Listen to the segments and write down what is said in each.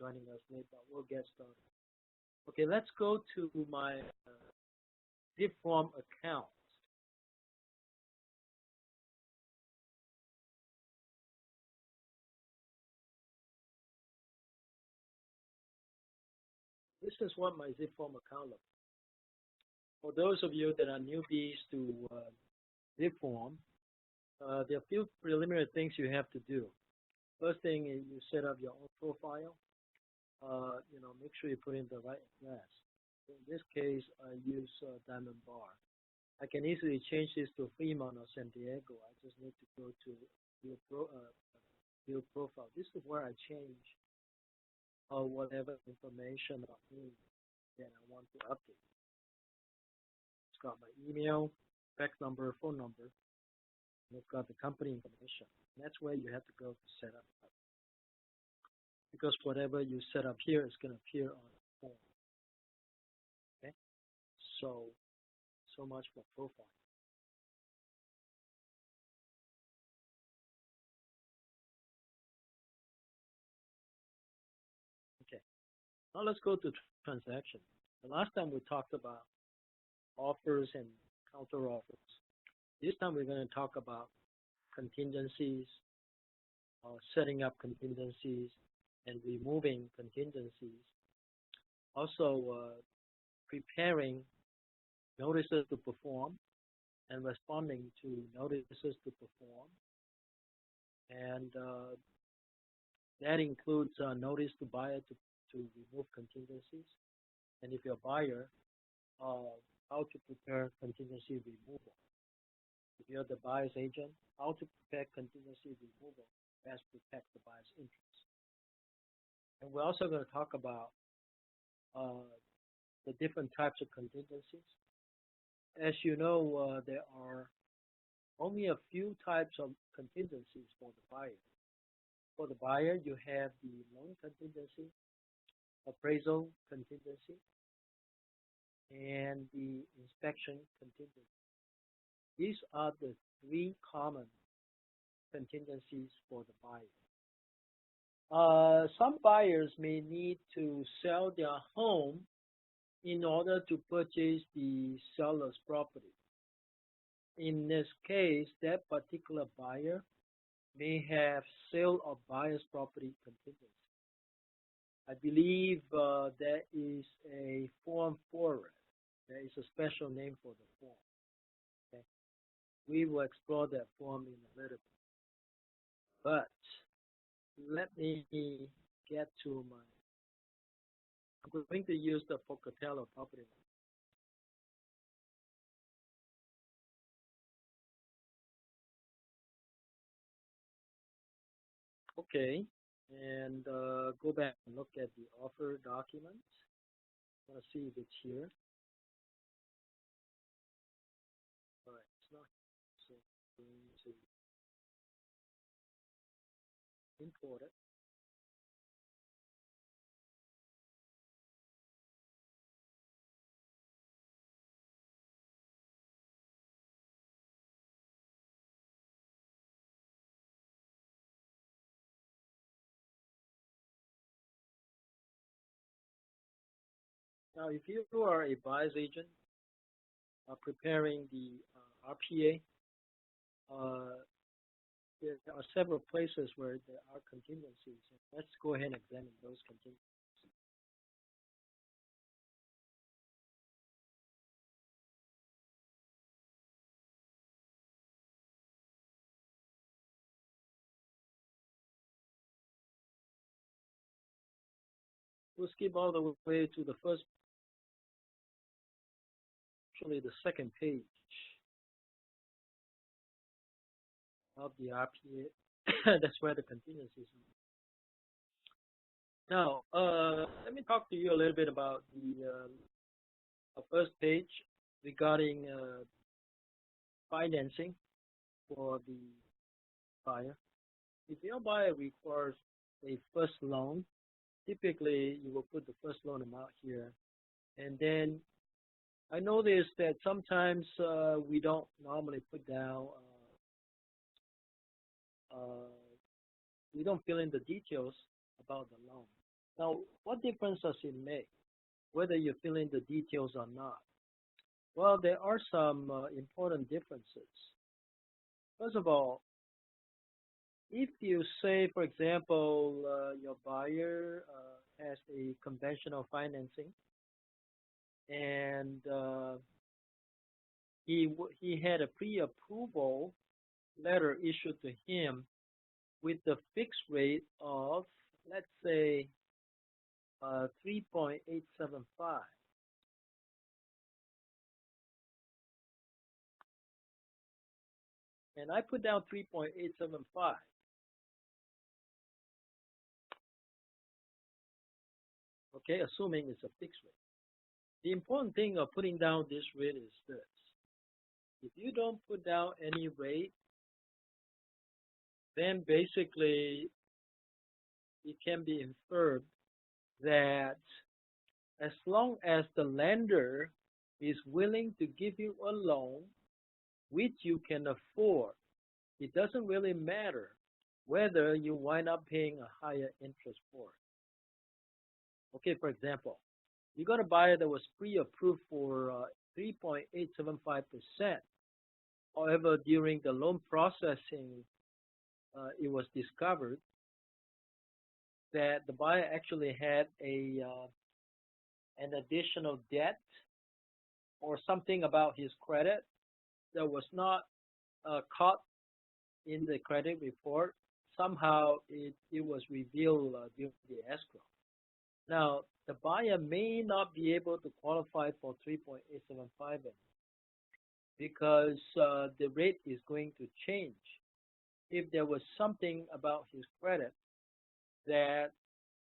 joining us late, but we'll get started. Okay, let's go to my Zipform account. This is what my Zipform account looks like. For those of you that are newbies to Zipform, there are a few preliminary things you have to do. First thing is you set up your own profile. Make sure you put in the right address. In this case, I use Diamond Bar. I can easily change this to Fremont or San Diego. I just need to go to View Profile. This is where I change whatever information about me that I want to update. It's got my email, fax number, phone number, and it's got the company information. And that's where you have to go to set up. Because whatever you set up here is going to appear on the form. Okay? So much for profile. Okay. Now let's go to transaction. The last time we talked about offers and counter offers. This time we're going to talk about contingencies, setting up contingencies, and removing contingencies. Also, preparing notices to perform and responding to notices to perform. And that includes notice to buyer to remove contingencies. And if you're a buyer, how to prepare contingency removal. If you're the buyer's agent, how to prepare contingency removal best protect the buyer's interest. And we're also going to talk about the different types of contingencies. As you know, there are only a few types of contingencies for the buyer. For the buyer, you have the loan contingency, appraisal contingency, and the inspection contingency. These are the three common contingencies for the buyer. Some buyers may need to sell their home in order to purchase the seller's property. In this case, that particular buyer may have sale of buyer's property contingency. I believe there is a form for it. There is a special name for the form. Okay? We will explore that form in a little bit. But let me get to my, I'm going to use the Pocatello property. Okay, and go back and look at the offer document. I want to see if it's here. All right, it's not. So I'm going to import it. Now, if you are a buyer's agent preparing the RPA, there are several places where there are contingencies. Let's go ahead and examine those contingencies. We'll skip all the way to the first, actually the second page of the RPA. That's where the contingencies are. Now, let me talk to you a little bit about the first page regarding financing for the buyer. If your buyer requires a first loan, typically you will put the first loan amount here. And then I noticed that sometimes we don't normally put down, we don't fill in the details about the loan. Now, what difference does it make, whether you fill in the details or not? Well, there are some important differences. First of all, if you say, for example, your buyer has a conventional financing and he had a pre-approval letter issued to him with the fixed rate of, let's say, 3.875. And I put down 3.875. Okay, assuming it's a fixed rate. The important thing of putting down this rate is this. If you don't put down any rate, then basically it can be inferred that as long as the lender is willing to give you a loan which you can afford, it doesn't really matter whether you wind up paying a higher interest for it. Okay, for example, you got a buyer that was pre-approved for 3.875%. However, during the loan processing, it was discovered that the buyer actually had an additional debt or something about his credit that was not caught in the credit report. Somehow it was revealed during the escrow. Now, the buyer may not be able to qualify for 3.875 because the rate is going to change. If there was something about his credit that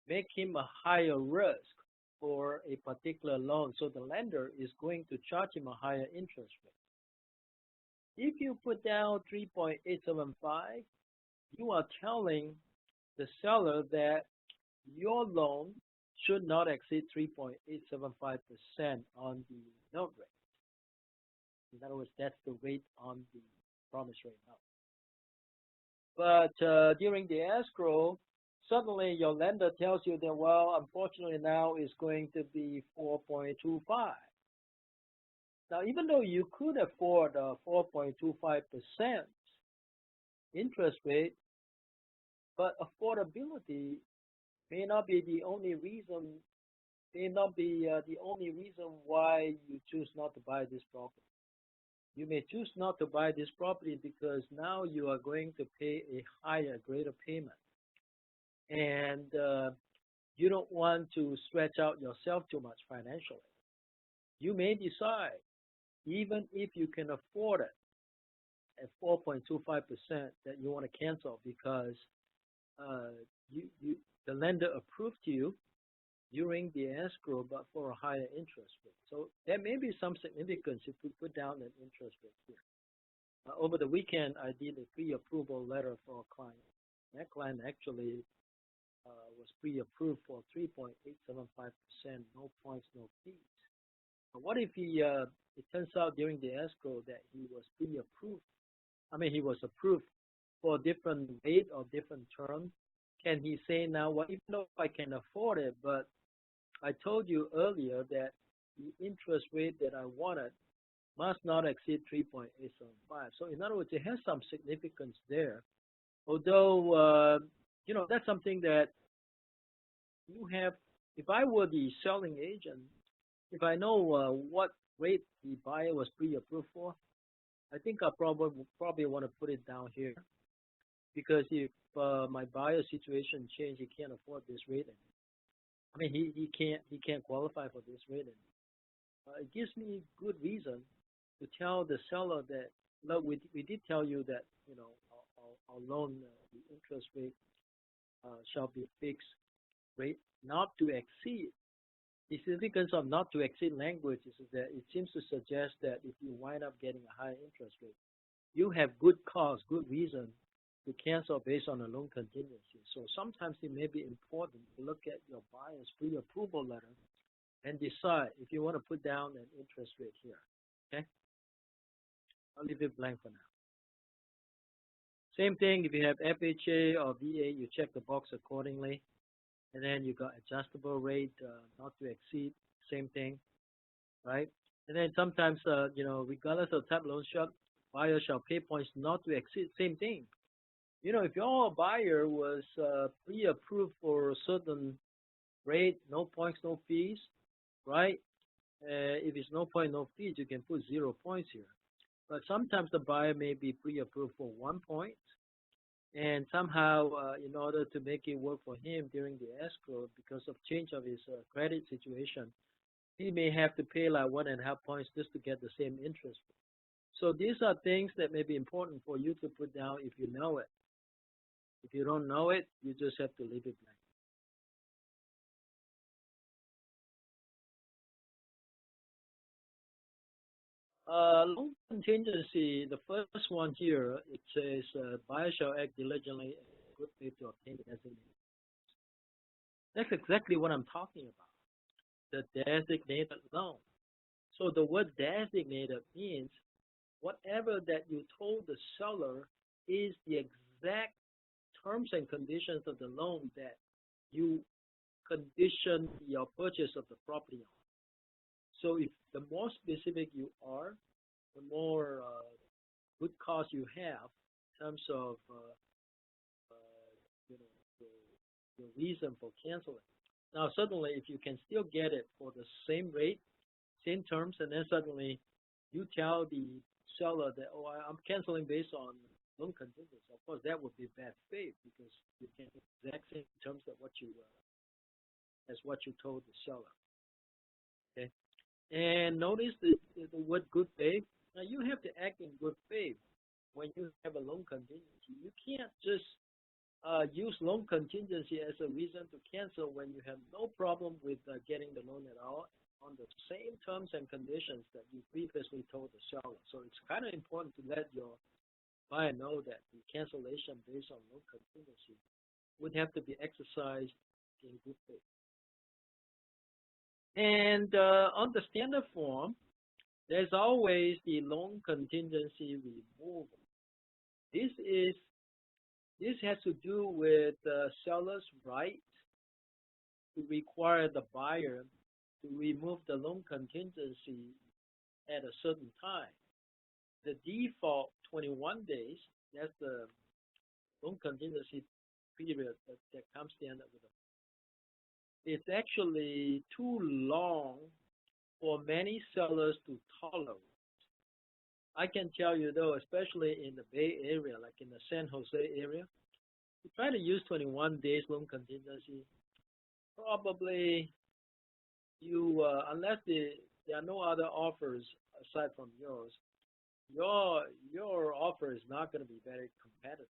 make him a higher risk for a particular loan, so the lender is going to charge him a higher interest rate. If you put down 3.875, you are telling the seller that your loan should not exceed 3.875% on the note rate. In other words, that's the rate on the promise rate note. But during the escrow, suddenly your lender tells you that, well, unfortunately now it's going to be 4.25. Now, even though you could afford a 4.25% interest rate, but affordability may not be the only reason, why you choose not to buy this property. You may choose not to buy this property because now you are going to pay a higher, greater payment. And you don't want to stretch out yourself too much financially. You may decide, even if you can afford it at 4.25%, that you want to cancel because the lender approved you during the escrow, but for a higher interest rate. So there may be some significance if we put down an interest rate here. Over the weekend, I did a pre-approval letter for a client. That client actually was pre-approved for 3.875%, no points, no fees. But what if it turns out during the escrow that he was pre-approved? I mean, he was approved for a different rate or different term. Can he say now, well, even though I can afford it, but I told you earlier that the interest rate that I wanted must not exceed 3.875. So in other words, it has some significance there. Although, that's something that you have. If I were the selling agent, if I know what rate the buyer was pre-approved for, I think I probably want to put it down here. Because if my buyer situation change, he can't afford this rate. I mean, he can't qualify for this rate. It gives me good reason to tell the seller that, look, we did tell you that, our loan, the interest rate shall be fixed rate, not to exceed. The significance of not to exceed language is that it seems to suggest that if you wind up getting a higher interest rate, you have good cause, good reason to cancel based on a loan contingency. So sometimes it may be important to look at your buyer's pre-approval letter and decide if you want to put down an interest rate here. Okay? I'll leave it blank for now. Same thing, if you have FHA or VA, you check the box accordingly. And then you got adjustable rate, not to exceed, same thing, right? And then sometimes, regardless of type loan structure, buyer shall pay points not to exceed, same thing. If your buyer was pre-approved for a certain rate, no points, no fees, right? If it's no point, no fees, you can put 0 points here. But sometimes the buyer may be pre-approved for 1 point, and somehow, in order to make it work for him during the escrow, because of change of his credit situation, he may have to pay like 1.5 points just to get the same interest. So these are things that may be important for you to put down if you know it. If you don't know it, you just have to leave it blank. Loan contingency, the first one here, it says buyer shall act diligently and good faith to obtain the designated. That's exactly what I'm talking about, the designated loan. So the word designated means whatever that you told the seller is the exact terms and conditions of the loan that you condition your purchase of the property on. So if the more specific you are, the more good cause you have in terms of you know the reason for canceling. Now, suddenly, if you can still get it for the same rate, same terms, and then suddenly you tell the seller that, oh, I'm canceling based on loan contingency. Of course, that would be bad faith because you get the exact same terms that as what you told the seller. Okay, and notice the word good faith. Now, you have to act in good faith when you have a loan contingency. You can't just use loan contingency as a reason to cancel when you have no problem with getting the loan at all on the same terms and conditions that you previously told the seller. So it's kind of important to let your buyer know that the cancellation based on loan contingency would have to be exercised in good faith. And on the standard form, there's always the loan contingency removal. This has to do with the seller's right to require the buyer to remove the loan contingency at a certain time. The default 21 days, that's the loan contingency period that comes standard with it. It's actually too long for many sellers to tolerate. I can tell you though, especially in the Bay Area, like in the San Jose area, you try to use 21 days loan contingency, probably you, unless there are no other offers aside from yours, your offer is not going to be very competitive.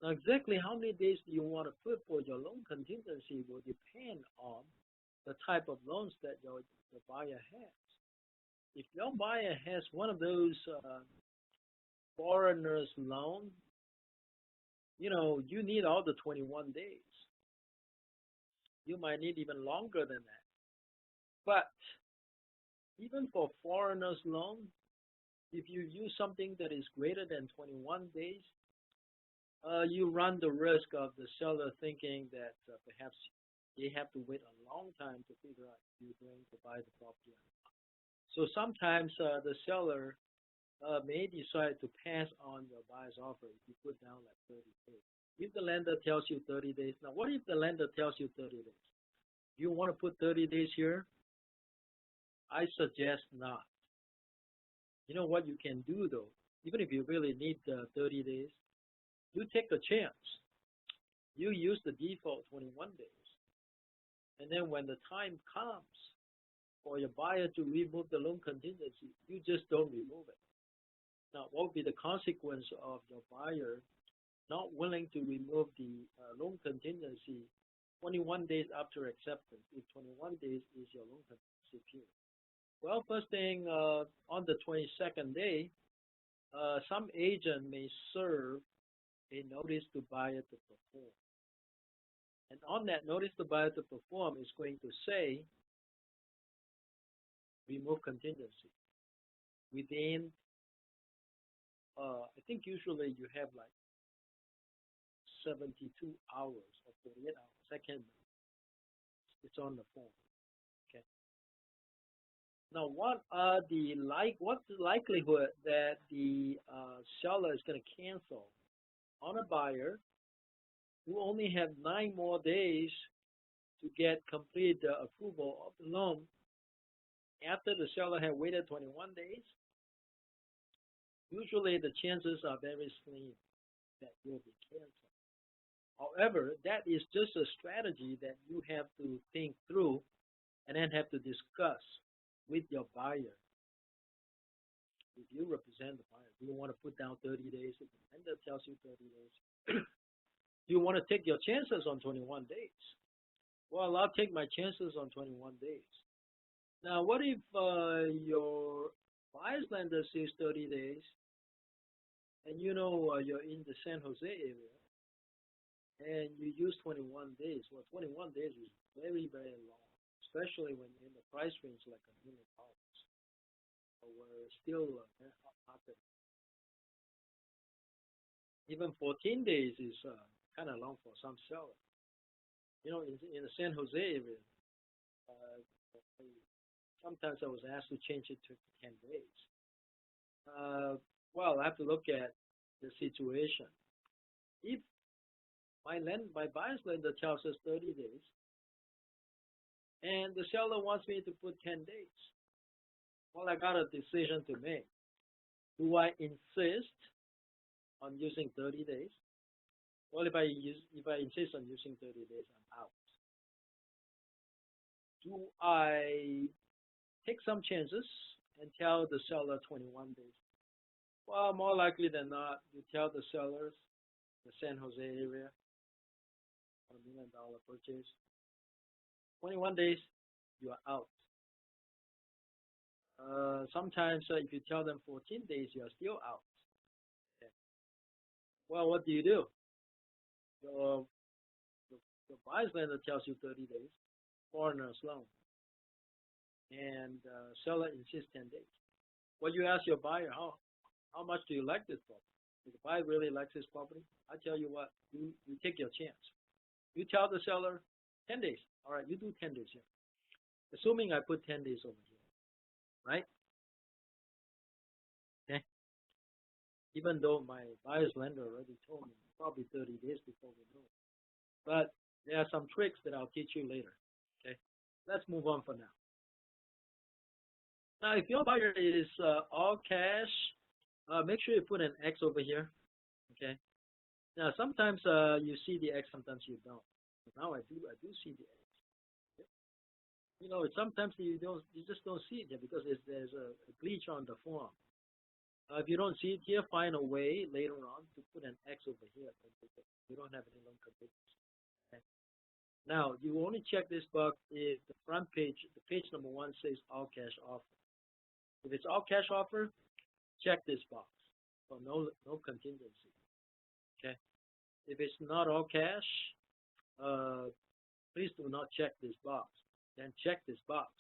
Now, exactly how many days do you want to put for your loan contingency will depend on the type of loans that your buyer has. If your buyer has one of those foreigners loan, you need all the 21 days. You might need even longer than that. But even for foreigners loan, if you use something that is greater than 21 days, you run the risk of the seller thinking that perhaps they have to wait a long time to figure out if you're going to buy the property. So sometimes the seller may decide to pass on your buyer's offer if you put down like 30 days. If the lender tells you 30 days, now what if the lender tells you 30 days? You want to put 30 days here? I suggest not. You know what you can do though, even if you really need 30 days, you take a chance. You use the default 21 days. And then when the time comes for your buyer to remove the loan contingency, you just don't remove it. Now, what would be the consequence of your buyer not willing to remove the loan contingency 21 days after acceptance, if 21 days is your loan contingency period? Well, first thing, on the 22nd day, some agent may serve a notice to buyer to perform. And on that notice to buyer to perform is going to say, remove contingency. Within, I think usually you have like 72 hours or 48 hours. I can't remember. It's on the form. Okay. Now, what's the likelihood that the seller is going to cancel on a buyer who only have 9 more days to get complete approval of the loan after the seller had waited 21 days? Usually the chances are very slim that will be canceled. However, that is just a strategy that you have to think through and then have to discuss with your buyer. If you represent the buyer, do you want to put down 30 days? If the lender tells you 30 days, you want to take your chances on 21 days. Well, I'll take my chances on 21 days. Now, what if your buyer's lender says 30 days, and you know you're in the San Jose area, and you use 21 days? Well, 21 days is very, very long, especially when in the price range like $1 million. So we're still very hot market. Even 14 days is kind of long for some sellers. You know, in the San Jose area, sometimes I was asked to change it to 10 days. Well, I have to look at the situation. If my buyer's lender tells us 30 days, and the seller wants me to put 10 days, well, I got a decision to make. Do I insist on using 30 days? Well, if I insist on using 30 days, I'm out. Do I take some chances and tell the seller 21 days? Well, more likely than not, you tell the sellers, the San Jose area, $1 million purchase, 21 days, you are out. Sometimes if you tell them 14 days, you are still out. Okay. Well, what do? The buyer's lender tells you 30 days, foreigner's loan, and seller insists 10 days. Well, you ask your buyer, how much do you like this property? If the buyer really likes this property, I tell you what, you take your chance. You tell the seller 10 days. All right, you do 10 days here. Assuming I put 10 days over here, right? Okay. Even though my buyer's lender already told me probably 30 days before we know it. But there are some tricks that I'll teach you later. Okay. Let's move on for now. Now, if your buyer is all cash, make sure you put an X over here. Okay. Now, sometimes you see the X, sometimes you don't. But now I do see the X. Okay. You know, sometimes you just don't see it here because there's a glitch on the form. If you don't see it here, find a way later on to put an X over here. You don't have any loan contingency. Okay. Now, you only check this box if the front page, the page number 1 says all cash offer. If it's all cash offer, check this box for no contingency. Okay. If it's not all cash, please do not check this box. Then check this box.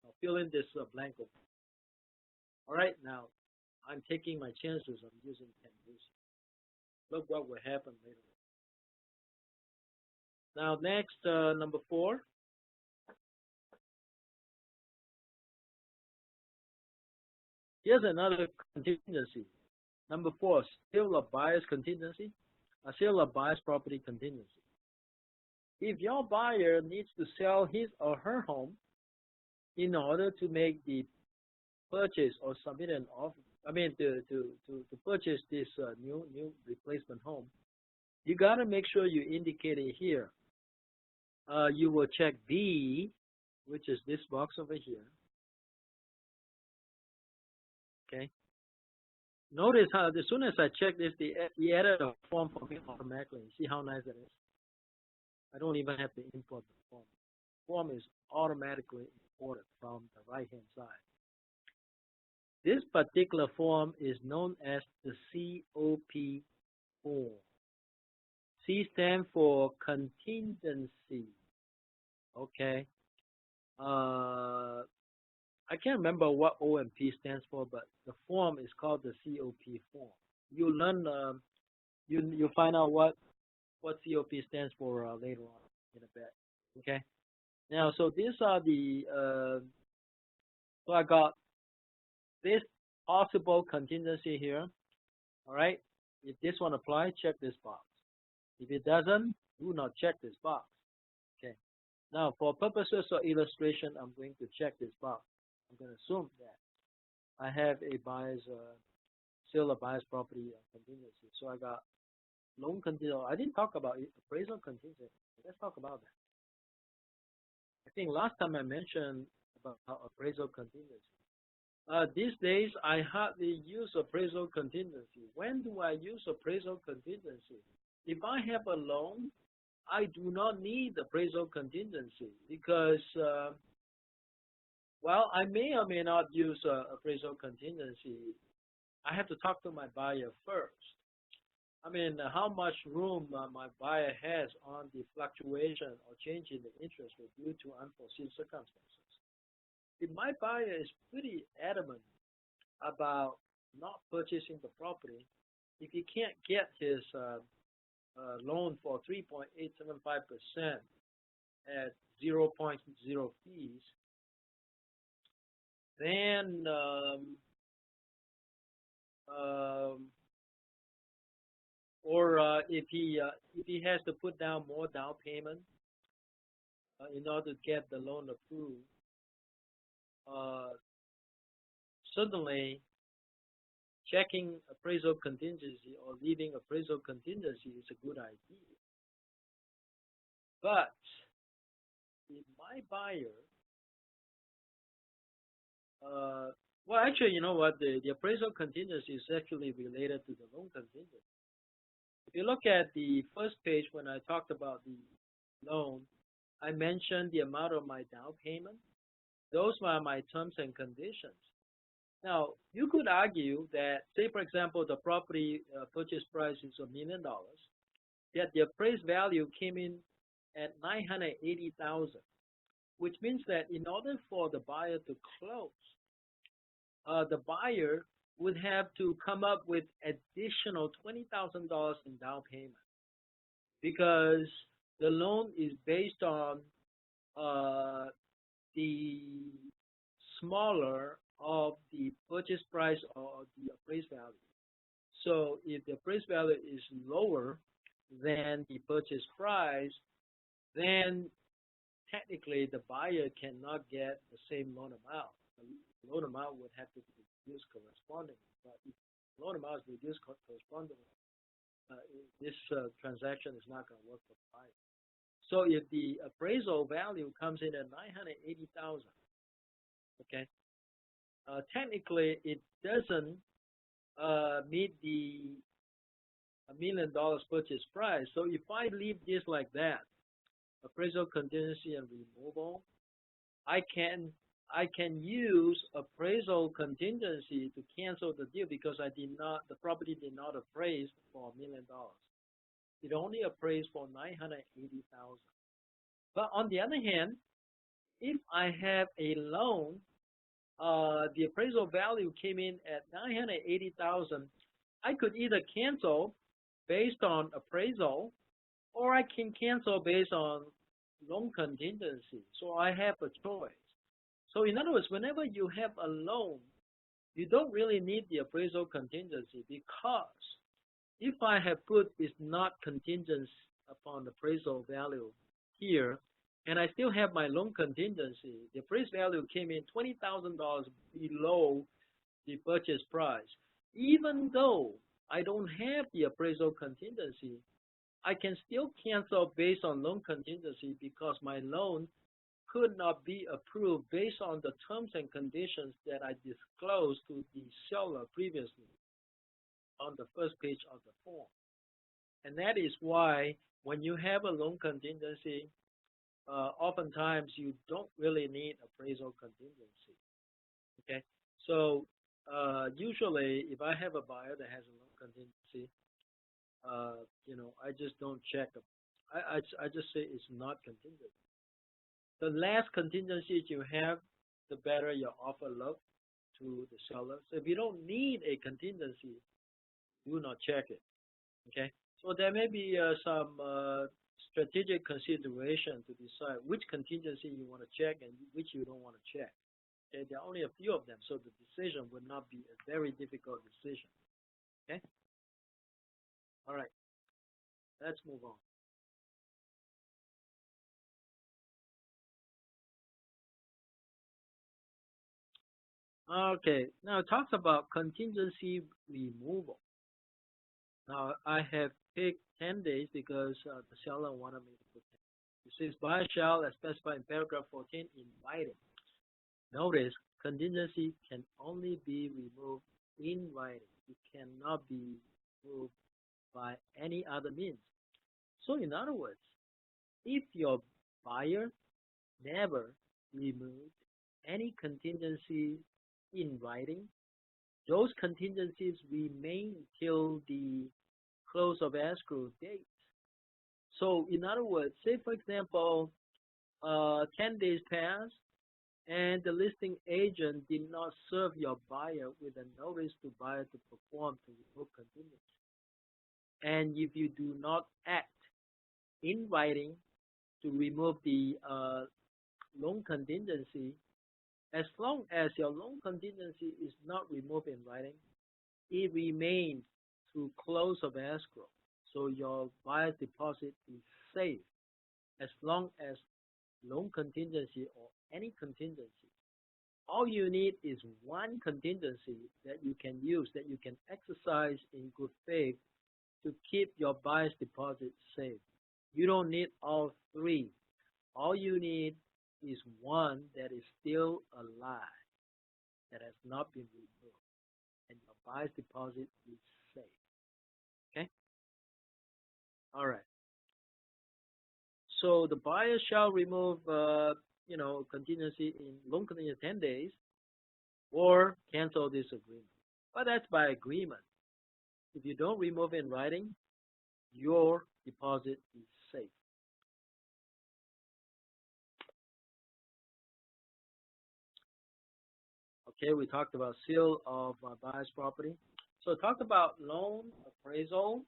Now fill in this blank over. All right. Now I'm taking my chances of using 10 days. Look what will happen later. Now next, number 4. Here's another contingency. Number 4, sale of buyer's contingency, a sale of buyer's property contingency. If your buyer needs to sell his or her home in order to make the purchase or submit an offer, to purchase this new replacement home, you gotta make sure you indicate it here. You will check B, which is this box over here. Okay. Notice how as soon as I check this, he added a form for me automatically. See how nice it is? I don't even have to import the form. The form is automatically imported from the right-hand side. This particular form is known as the COP form. C stands for contingency. Okay. I can't remember what O and P stands for, but the form is called the COP form. You learn, you find out what COP stands for later on in a bit. Okay. Now, so these are the, so I got this possible contingency here, all right? If this one applies, check this box. If it doesn't, do not check this box, okay? Now, for purposes of illustration, I'm going to check this box. I'm going to assume that I have a buyer's, still a buyer's property contingency. So I got loan contingency. I didn't talk about appraisal contingency. Let's talk about that. I think last time I mentioned about appraisal contingency. These days, I hardly use appraisal contingency. When do I use appraisal contingency? If I have a loan, I do not need appraisal contingency because, well, I may or may not use appraisal contingency. I have to talk to my buyer first. I mean, how much room my buyer has on the fluctuation or change in the interest rate due to unforeseen circumstances. If my buyer is pretty adamant about not purchasing the property, if he can't get his loan for 3.875% at 0.0 fees, then or if he has to put down more down payment in order to get the loan approved, certainly checking appraisal contingency or leaving appraisal contingency is a good idea. But if my buyer, well, actually, you know what? The appraisal contingency is actually related to the loan contingency. If you look at the first page when I talked about the loan, I mentioned the amount of my down payment. Those are my terms and conditions. Now, you could argue that, say, for example, the property purchase price is $1 million, yet the appraised value came in at $980,000, which means that in order for the buyer to close, the buyer would have to come up with additional $20,000 in down payment because the loan is based on the smaller of the purchase price or the appraised value. So if the appraised value is lower than the purchase price, then technically the buyer cannot get the same loan amount. The loan amount would have to be reduced correspondingly. But if the loan amount is reduced correspondingly, this transaction is not going to work for the buyer. So if the appraisal value comes in at $980,000, okay, technically it doesn't meet the $1 million purchase price. So if I leave this like that, appraisal contingency and removal, I can use appraisal contingency to cancel the deal because the property did not appraise for $1 million. It only appraised for $980,000. But on the other hand, if I have a loan, the appraisal value came in at $980,000, I could either cancel based on appraisal, or I can cancel based on loan contingency. So I have a choice. So in other words, whenever you have a loan, you don't really need the appraisal contingency because if I have put is not contingent upon the appraisal value here, and I still have my loan contingency, the appraised value came in $20,000 below the purchase price. Even though I don't have the appraisal contingency, I can still cancel based on loan contingency because my loan could not be approved based on the terms and conditions that I disclosed to the seller previously on the first page of the form. And that is why when you have a loan contingency, oftentimes you don't really need appraisal contingency. Okay, so usually if I have a buyer that has a loan contingency, I just don't check them. I just say it's not contingent. The less contingencies you have, the better your offer looks to the seller. So if you don't need a contingency, do not check it. Okay, so there may be some strategic consideration to decide which contingency you want to check and which you don't want to check. Okay, there are only a few of them, so the decision would not be a very difficult decision. Okay? All right, let's move on. Okay, now it talks about contingency removal. Now I have picked 10 days because the seller wanted me to put 10. It says buyer shall, as specified in paragraph 14, in writing. Notice contingency can only be removed in writing. It cannot be removed by any other means. So in other words, if your buyer never removed any contingency in writing, those contingencies remain till the close of escrow date. So in other words, say for example, 10 days pass and the listing agent did not serve your buyer with a notice to buyer to perform to remove contingency. And if you do not act in writing to remove the loan contingency, as long as your loan contingency is not removed in writing, it remains through close of escrow. So your buyer's deposit is safe as long as loan contingency or any contingency. All you need is one contingency that you can use, that you can exercise in good faith to keep your buyer's deposit safe. You don't need all three. All you need is one that is still alive, that has not been removed, and your buyer's deposit is safe. Okay? All right. So the buyer shall remove, contingency in loan contingency 10 days or cancel this agreement. But that's by agreement. If you don't remove in writing, your deposit is safe. Okay, we talked about sale of buyer's property. So talked about loan appraisal.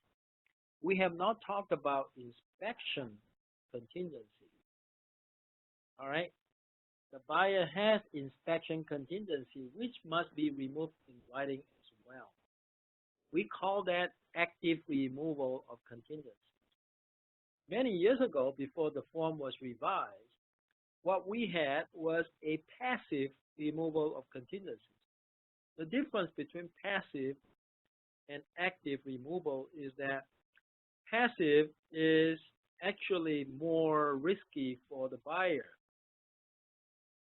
We have not talked about inspection contingency. All right. The buyer has inspection contingency, which must be removed in writing as well. We call that active removal of contingency. Many years ago, before the form was revised, what we had was a passive removal of contingencies. The difference between passive and active removal is that passive is actually more risky for the buyer.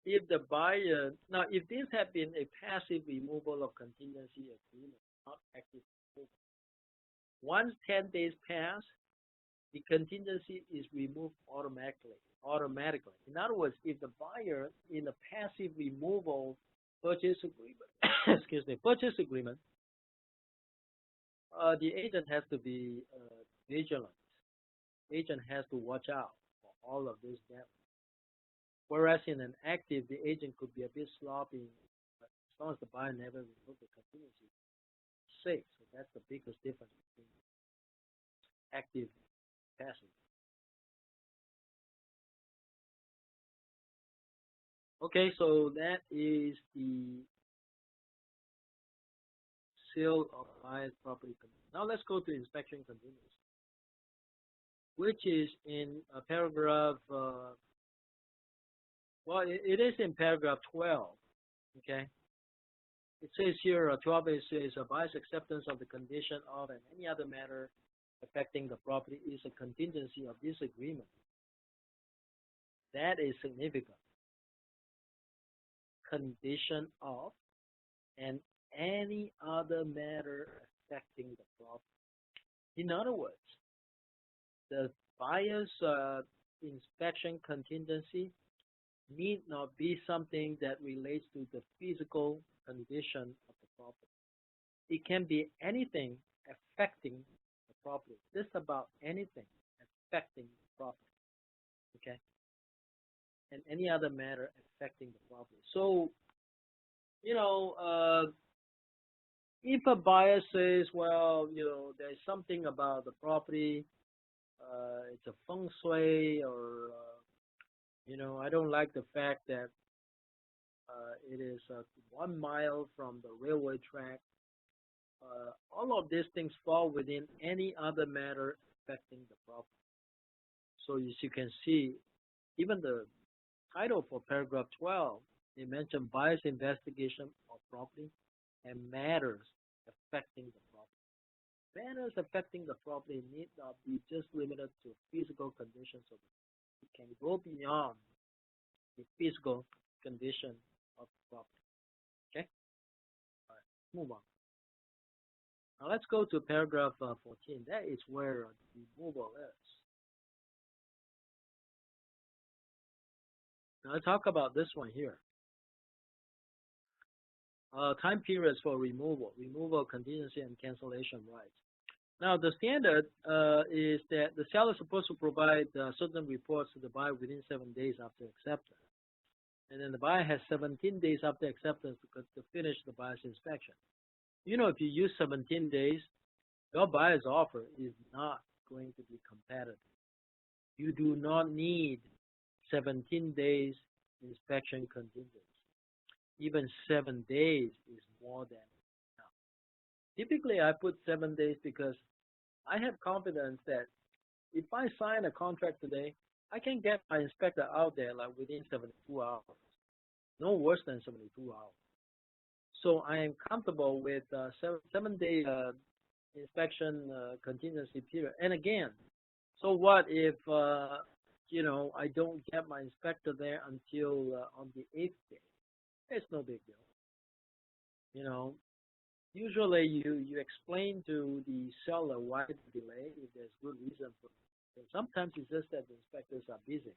If the buyer, now if this had been a passive removal of contingency agreement, not active removal, once 10 days pass, the contingency is removed automatically. In other words, if the buyer in a passive removal purchase agreement, purchase agreement, the agent has to be vigilant. Agent has to watch out for all of this damage. Whereas in an active, the agent could be a bit sloppy, but as long as the buyer never removed the contingency, it's safe. So that's the biggest difference between active and passive. Okay, so that is the sale of buyer's property. Now let's go to inspection contingency, which is in paragraph, it is in paragraph 12, okay? It says here, 12, it says, a buyer's acceptance of the condition of and any other matter affecting the property is a contingency of this agreement. That is significant. Condition of and any other matter affecting the property. In other words, the buyer's inspection contingency need not be something that relates to the physical condition of the property. It can be anything affecting the property. Just about anything affecting the property. Okay? And any other matter affecting the property. So, if a buyer says, well, there's something about the property it's a feng shui, or you know, I don't like the fact that it is 1 mile from the railway track. All of these things fall within any other matter affecting the property. So as you can see, even the title for paragraph 12, they mention bias investigation of property and matters affecting the property. Matters affecting the property need not be just limited to physical conditions of it. It can go beyond the physical condition of the property. Okay? All right, move on. Now let's go to paragraph 14. That is where the removal is. Now let's talk about this one here. Time periods for removal, contingency, and cancellation rights. Now, the standard is that the seller is supposed to provide certain reports to the buyer within 7 days after acceptance. And then the buyer has 17 days after acceptance to finish the buyer's inspection. You know, if you use 17 days, your buyer's offer is not going to be competitive. You do not need 17 days inspection contingency. Even 7 days is more than enough. Typically, I put 7 days because I have confidence that if I sign a contract today, I can get my inspector out there like within 72 hours, no worse than 72 hours. So I am comfortable with 7-day inspection contingency period. And again, so what if you know, I don't get my inspector there until on the 8th day? It's no big deal. You know, usually you explain to the seller why the delay if there's good reason for it. And sometimes it's just that the inspectors are busy.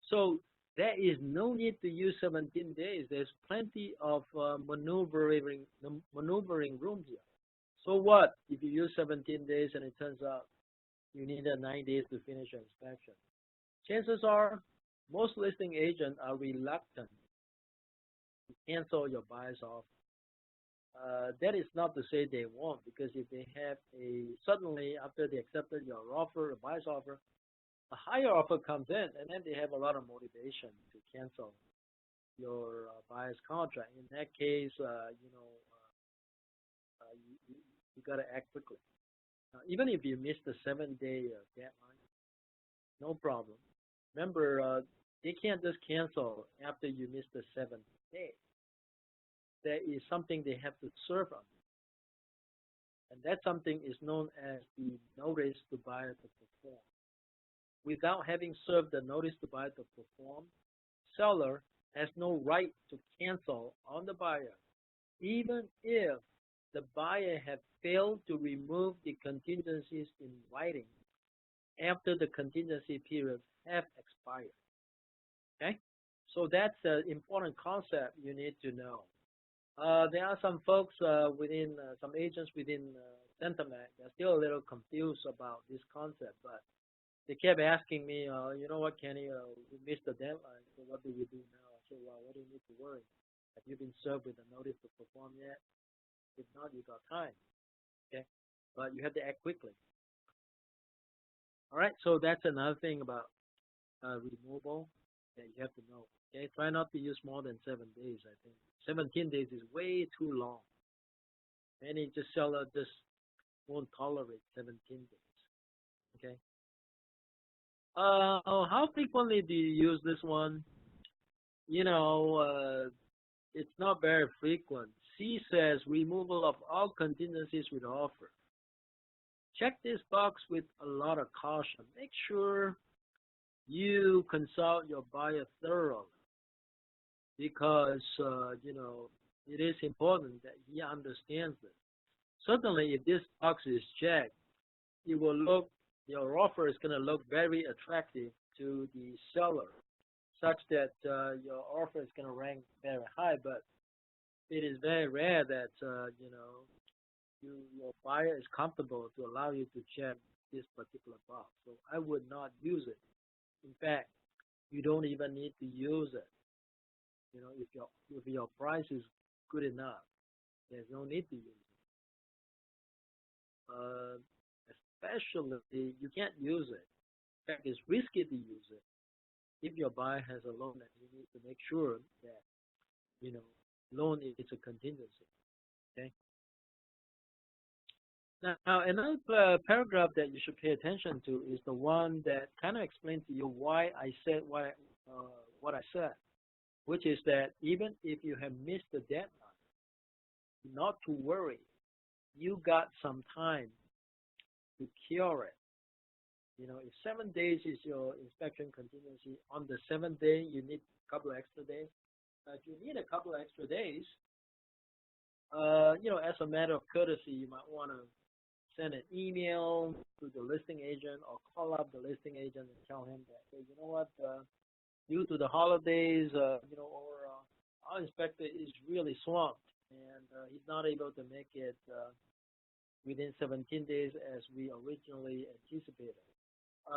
So there is no need to use 17 days. There's plenty of maneuvering room here. So what if you use 17 days and it turns out you need 9 days to finish your inspection? Chances are most listing agents are reluctant to cancel your buyer's offer. That is not to say they won't, because if they have suddenly after they accepted your offer, a buyer's offer, a higher offer comes in, and then they have a lot of motivation to cancel your buyer's contract. In that case, you know, you got to act quickly. Even if you miss the 7-day deadline, no problem. Remember, they can't just cancel after you miss the 7th day. There is something they have to serve on. And that something is known as the notice to buyer to perform. Without having served the notice to buyer to perform, seller has no right to cancel on the buyer, even if the buyer had failed to remove the contingencies in writing after the contingency periods have expired. Okay? So that's an important concept you need to know. There are some folks within, some agents within Centermac, they're still a little confused about this concept, but they kept asking me, you know what, Kenny, we missed the deadline, so what do we do now? I said, well, what do you need to worry? Have you been served with a notice to perform yet? If not, you got time, okay? But you have to act quickly. All right, so that's another thing about removal that you have to know. Okay, try not to use more than 7 days. I think 17 days is way too long. Many seller just won't tolerate 17 days. Okay. How frequently do you use this one? You know, it's not very frequent. C says removal of all contingencies with offer. Check this box with a lot of caution. Make sure you consult your buyer thoroughly, because you know, it is important that he understands this. Certainly, if this box is checked, it will look, your offer is going to look very attractive to the seller, such that your offer is going to rank very high. But it is very rare that you know, your buyer is comfortable to allow you to check this particular box. So I would not use it. In fact, you don't even need to use it. You know, if your price is good enough, there's no need to use it. especially you can't use it. In fact, it's risky to use it if your buyer has a loan, and you need to make sure that you know loan is a contingency. Okay. Now another paragraph that you should pay attention to is the one that kind of explains to you why I said what I said, which is that even if you have missed the deadline, not to worry. You got some time to cure it. If 7 days is your inspection contingency, on the 7th day you need a couple of extra days. If you need a couple of extra days, as a matter of courtesy, you might want to send an email to the listing agent or call up the listing agent and tell him that, hey, you know what, due to the holidays, our inspector is really swamped and he's not able to make it within 17 days as we originally anticipated.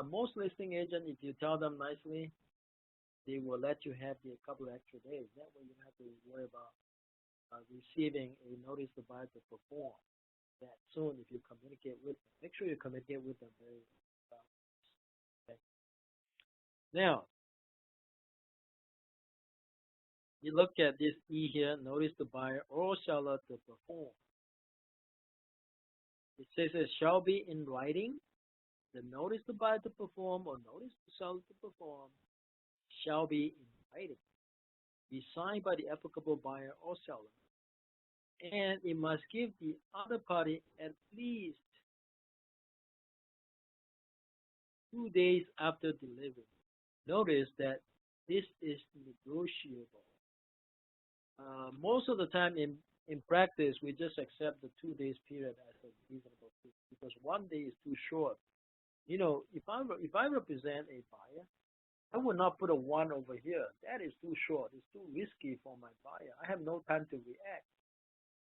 Most listing agents, if you tell them nicely, they will let you have a couple of extra days. That way you don't have to worry about receiving a notice to buy to perform that soon if you communicate with them. Make sure you communicate with them very well. Okay. Now, you look at this E here, notice the buyer or seller to perform. It says it shall be in writing. The notice to buy to perform or notice to sell to perform shall be in writing, be signed by the applicable buyer or seller, and it must give the other party at least 2 days after delivery. Notice that this is negotiable. Most of the time in practice, we just accept the 2 days period as a reasonable period because 1 day is too short. If I represent a buyer, I would not put a 1 over here. That is too short. It's too risky for my buyer. I have no time to react.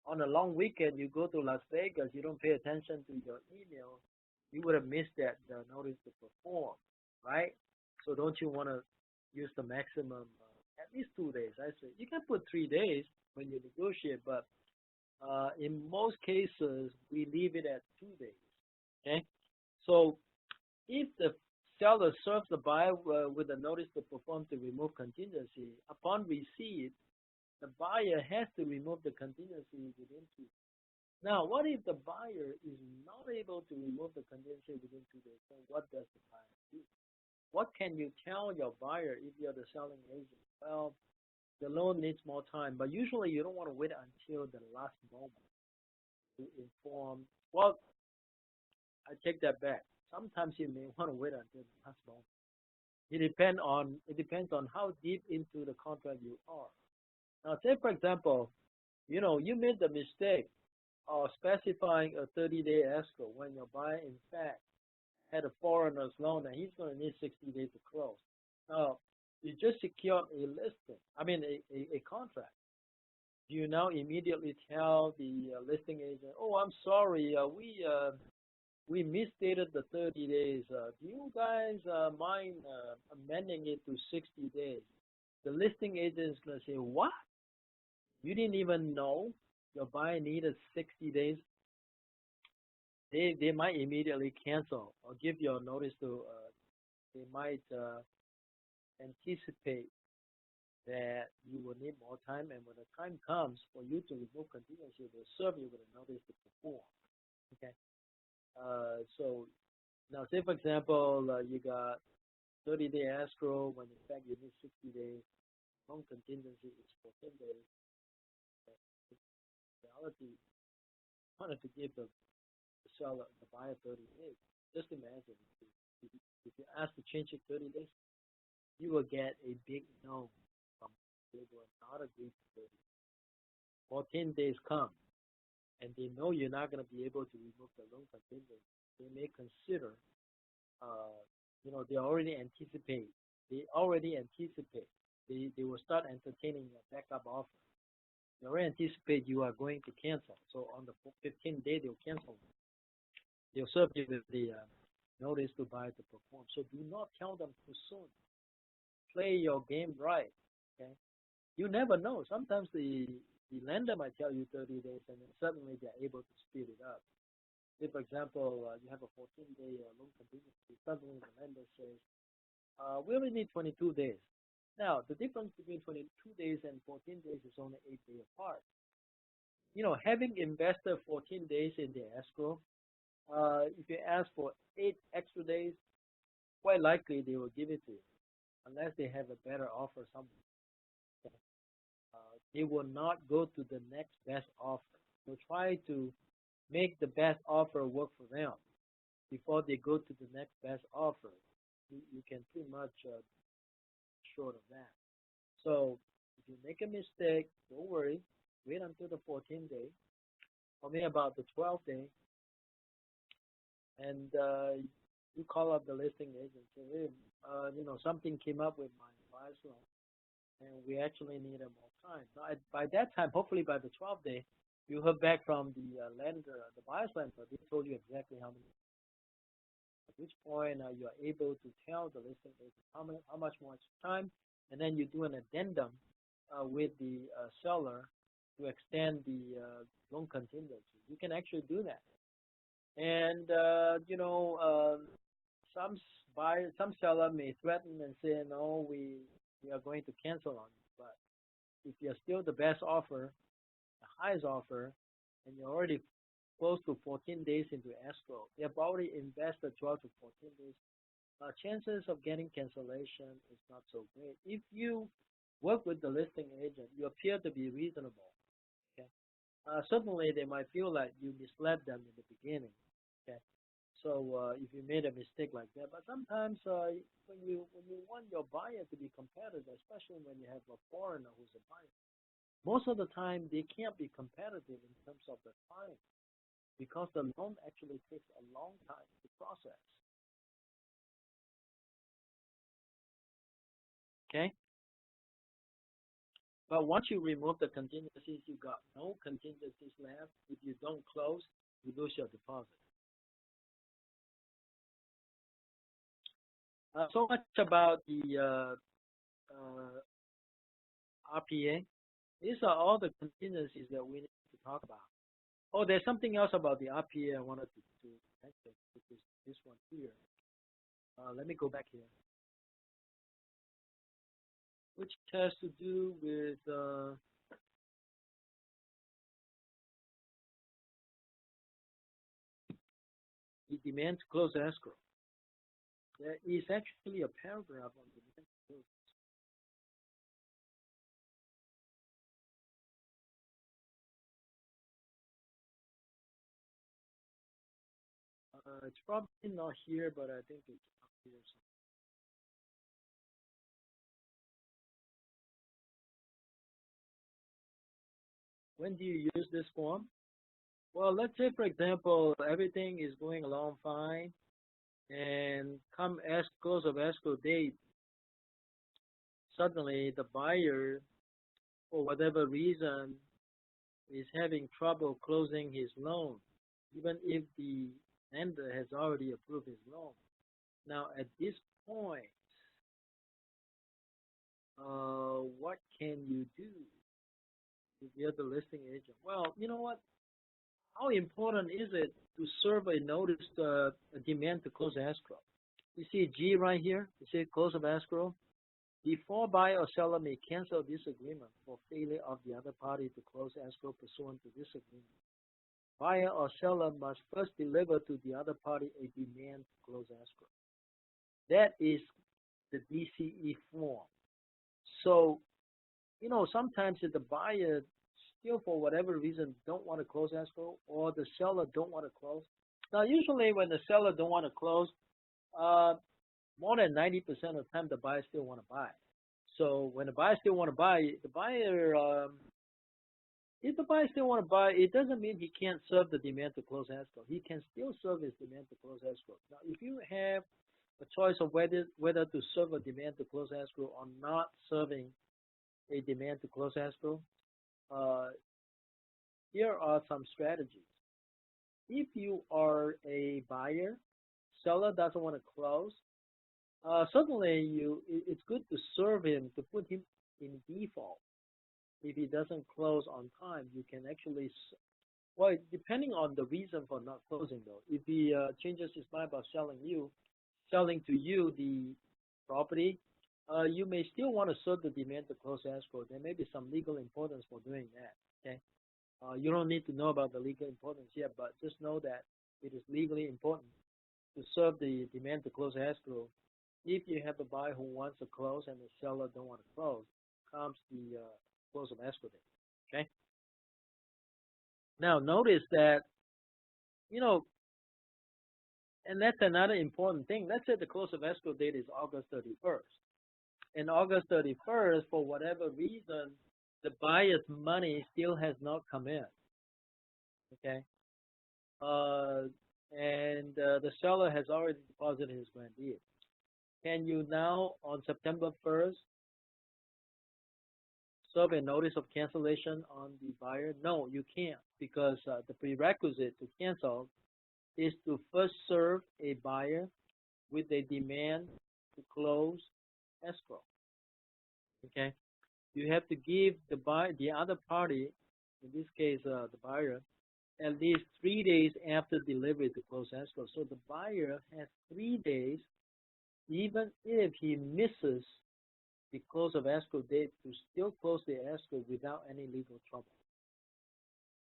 On a long weekend, you go to Las Vegas, you don't pay attention to your email, you would have missed that notice to perform, right? So don't you want to use the maximum, at least 2 days? I say you can put 3 days when you negotiate, but in most cases, we leave it at 2 days. Okay, so if the seller serves the buyer with a notice to perform to remove contingency, upon receipt, the buyer has to remove the contingency within 2 days. Now, what if the buyer is not able to remove the contingency within 2 days? Then what does the buyer do? What can you tell your buyer if you're the selling agent? Well, the loan needs more time, but usually you don't want to wait until the last moment to inform. Well, I take that back. Sometimes you may want to wait until the last moment. It depends on how deep into the contract you are. Now, say for example, you made the mistake of specifying a 30-day escrow when your buyer in fact had a foreigner's loan and he's going to need 60 days to close. Now, you just secured a listing, a contract. Do you now immediately tell the listing agent, oh, I'm sorry, we misstated the 30 days. Do you guys mind amending it to 60 days? The listing agent is going to say, what? You didn't even know your buyer needed 60 days? They might immediately cancel or give you a notice to, they might anticipate that you will need more time, and when the time comes for you to remove contingency, they'll serve you with a notice to perform. Okay. So now, say for example, you got 30-day escrow when in fact you need 60 days. Loan contingency is 14 days. In reality, you wanted to give the seller, the buyer 30 days. Just imagine if you ask to change it 30 days, you will get a big no from they will not agree to 30 days. 14 days come, and they know you're not going to be able to remove the loan contingency. They may consider, they already anticipate. They will start entertaining a backup offer. They already anticipate you are going to cancel. So on the 15th day, they'll cancel. They'll serve you with the notice to buy to perform. So do not tell them too soon. Play your game right. Okay. You never know. Sometimes the lender might tell you 30 days, and then suddenly they're able to speed it up. If, for example, you have a 14-day loan contingency, suddenly the lender says, we only need 22 days. Now, the difference between 22 days and 14 days is only 8 days apart. Having invested 14 days in the escrow, if you ask for 8 extra days, quite likely they will give it to you, unless they have a better offer somewhere. They will not go to the next best offer. They'll try to make the best offer work for them before they go to the next best offer. You can pretty much short of that. So if you make a mistake, don't worry. Wait until the 14th day, or maybe about the 12th day, and you call up the listing agent and say, hey, something came up with my buyer's loan, and we actually need more time. Now, by that time, hopefully by the 12th day, you heard back from the lender, the buyer's lender. They told you exactly how many. At which point you are able to tell the listing agent how much more time, and then you do an addendum with the seller to extend the loan contingency. You can actually do that. And some seller may threaten and say, no, we are going to cancel on you. But if you're still the best offer, the highest offer, and you're already close to 14 days into escrow, you have already invested 12 to 14 days, chances of getting cancellation is not so great. If you work with the listing agent, you appear to be reasonable. Okay, certainly they might feel like you misled them in the beginning. Okay, so if you made a mistake like that, but sometimes when you want your buyer to be competitive, especially when you have a foreigner who's a buyer, most of the time they can't be competitive in terms of the time, because the loan actually takes a long time to process. Okay? But once you remove the contingencies, you got no contingencies left. If you don't close, you lose your deposit. So much about the RPA. These are all the contingencies that we need to talk about. Oh, there's something else about the RPA I wanted to mention, which is this one here. Let me go back here, which has to do with the demand to close escrow. There is actually a paragraph on demand to close. It's probably not here, but I think it's up here somewhere. When do you use this form? Well, let's say, for example, everything is going along fine, and come close of escrow date, suddenly the buyer, for whatever reason, is having trouble closing his loan, even if the lender has already approved his loan. Now, at this point, what can you do if you're the listing agent? Well, you know what? How important is it to serve a notice, a demand to close escrow? You see G right here. You see close of escrow. Before buyer or seller may cancel this agreement for failure of the other party to close escrow pursuant to this agreement, buyer or seller must first deliver to the other party a demand to close escrow. That is the DCE form. So, sometimes if the buyer still, for whatever reason, don't want to close escrow, or the seller don't want to close. Now, usually when the seller don't want to close, more than 90% of the time the buyer still want to buy. So when the buyer still want to buy, if the buyer still want to buy, it doesn't mean he can't serve the demand to close escrow. He can still serve his demand to close escrow. Now, if you have a choice of whether to serve a demand to close escrow or not serving a demand to close escrow, here are some strategies. If you are a buyer, seller doesn't want to close, certainly it's good to serve him, to put him in default. If he doesn't close on time, you can actually Well, depending on the reason for not closing, though. If he changes his mind about selling to you the property, you may still want to serve the demand to close escrow. There may be some legal importance for doing that. Okay. You don't need to know about the legal importance yet, but just know that it is legally important to serve the demand to close escrow. If you have a buyer who wants to close and the seller don't want to close, comes the close of escrow date. Okay. Now notice that, you know, and that's another important thing. Let's say the close of escrow date is August 31st. And August 31st, for whatever reason, the buyer's money still has not come in. Okay. The seller has already deposited his grant deed. Can you now, on September 1st, serve a notice of cancellation on the buyer? No, you can't, because the prerequisite to cancel is to first serve a buyer with a demand to close escrow. Okay, you have to give the other party, in this case the buyer, at least 3 days after delivery to close escrow. So the buyer has 3 days, even if he misses the close of escrow date, to still close the escrow without any legal trouble.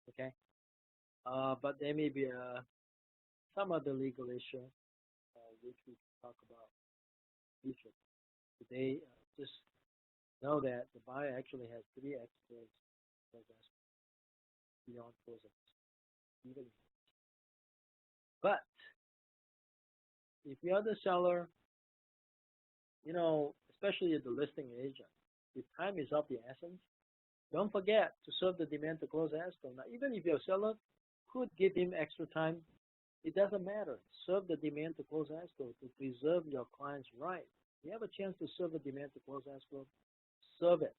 Okay, but there may be some other legal issue which we can talk about future. Today, just know that the buyer actually has 3 extra days beyond closing. Even, but if you're the seller, you know, especially the listing agent, if time is of the essence, don't forget to serve the demand to close escrow. Now, even if your seller could give him extra time, it doesn't matter. Serve the demand to close escrow to preserve your client's right. You have a chance to serve a demand to close escrow, serve it.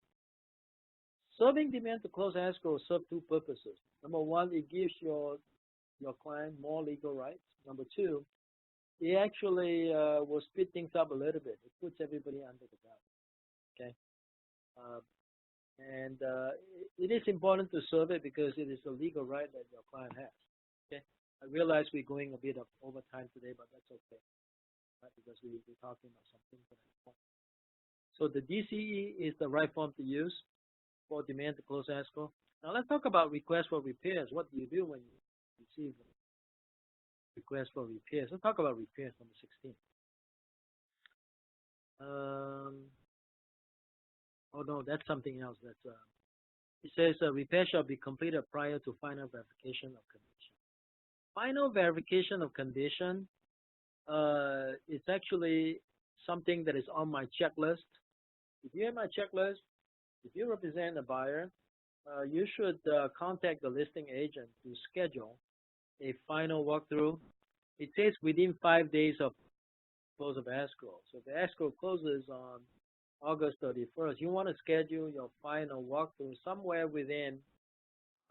Serving demand to close escrow serves 2 purposes. Number 1, it gives your client more legal rights. Number 2, it actually will speed things up a little bit. It puts everybody under the gun. Okay, it is important to serve it because it is a legal right that your client has. Okay, I realize we're going a bit of overtime today, but that's okay, right? Because we're talking about something for that point. So the DCE is the right form to use for demand to close escrow. Now let's talk about request for repairs. What do you do when you receive a request for repairs? Let's talk about repairs, number 16. Oh no, that's something else. That's it says repair shall be completed prior to final verification of condition. Final verification of condition is actually something that is on my checklist. If you have my checklist, if you represent a buyer, you should contact the listing agent to schedule a final walkthrough. It says within 5 days of close of escrow. So if the escrow closes on August 31st, you want to schedule your final walkthrough somewhere within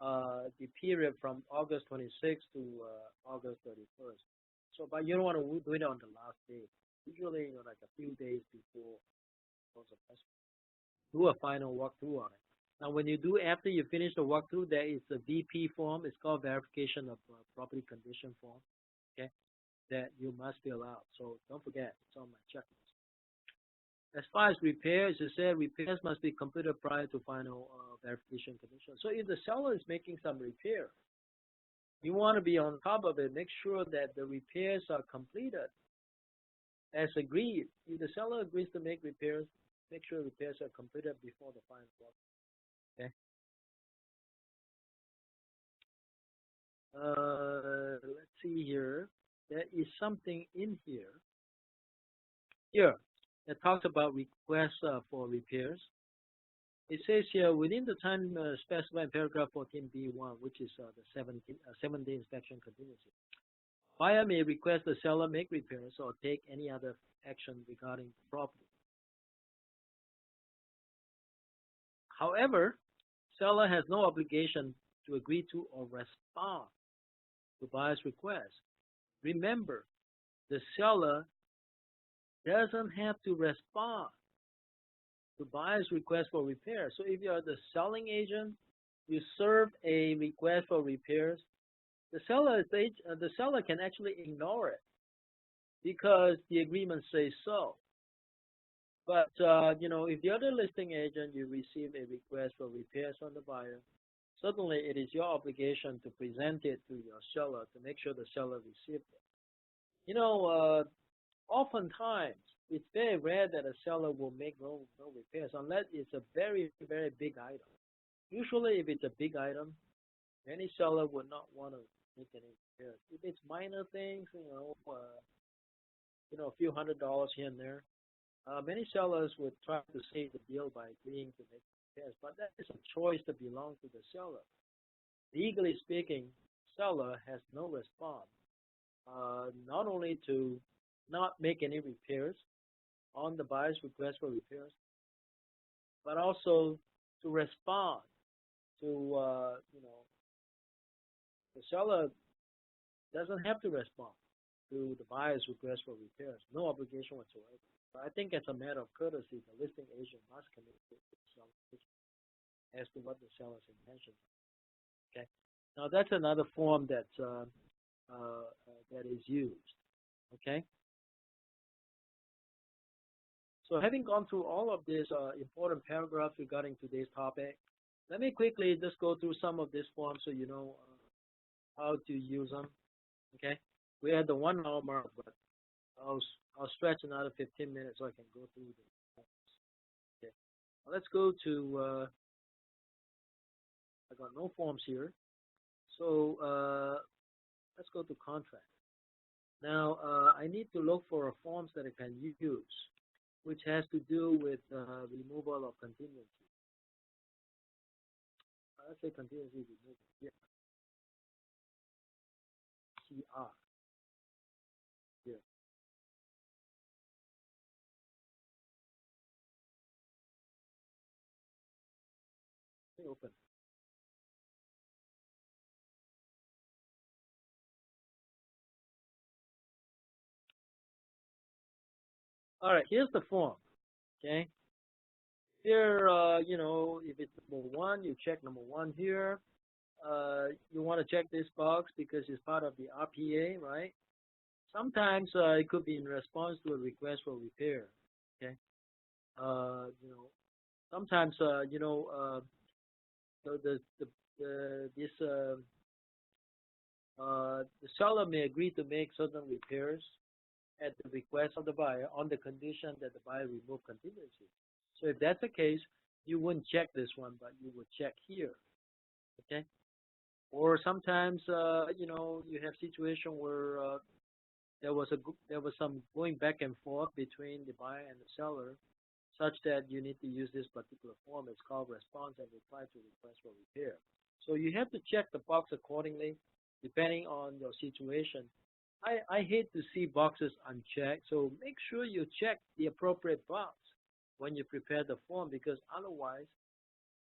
the period from August 26th to August 31st. So, but you don't want to do it on the last day. Usually, like a few days before close of escrow. Do a final walkthrough on it. Now, when you do, after you finish the walkthrough, there is a VP form. It's called Verification of Property Condition Form, okay, that you must fill out. So don't forget, it's on my checklist. As far as repairs, it said repairs must be completed prior to final verification condition. So if the seller is making some repair, you want to be on top of it. Make sure that the repairs are completed as agreed. If the seller agrees to make repairs, make sure repairs are completed before the final walk. Okay. Let's see here. There is something in here. That talks about requests for repairs. It says here, within the time specified in paragraph 14b1, which is the 7-day inspection contingency, buyer may request the seller make repairs or take any other action regarding the property. However, seller has no obligation to agree to or respond to buyer's request. Remember, the seller doesn't have to respond to buyer's request for repair. So if you are the selling agent, you serve a request for repairs, the seller can actually ignore it because the agreement says so. But if the other listing agent you receive a request for repairs from the buyer, certainly it is your obligation to present it to your seller to make sure the seller received it. Oftentimes it's very rare that a seller will make no repairs unless it's a very, very big item. Usually, if it's a big item, many seller would not want to make any repairs. If it's minor things, a few $100s here and there, many sellers would try to save the deal by agreeing to make repairs, but that is a choice that belongs to the seller. Legally speaking, seller has no response, not only to not make any repairs on the buyer's request for repairs, but also to respond to, the seller doesn't have to respond to the buyer's request for repairs, no obligation whatsoever. But I think as a matter of courtesy, the listing agent must communicate with the seller as to what the seller's intentions are. Okay. Now that's another form that is used. Okay. So having gone through all of these important paragraphs regarding today's topic, let me quickly just go through some of these forms so you know how to use them. Okay. We had the 1 hour mark, but I'll stretch another 15 minutes so I can go through the forms. Okay. Now let's go to I got no forms here. So let's go to contract. Now I need to look for forms that I can use, which has to do with removal of contingency. Let's say contingency removal. Yeah. CR. Here. Let me open. All right, here's the form. Okay. Here, if it's number 1, you check number 1 here. You want to check this box because it's part of the RPA, right? Sometimes it could be in response to a request for repair. Okay. Sometimes the seller may agree to make certain repairs at the request of the buyer on the condition that the buyer remove contingency. So if that's the case, you wouldn't check this one, but you would check here. Okay. Or sometimes you have situation where there was some going back and forth between the buyer and the seller, such that you need to use this particular form. It's called response and reply to request for repair. So you have to check the box accordingly, depending on your situation. I hate to see boxes unchecked, so make sure you check the appropriate box when you prepare the form, because otherwise,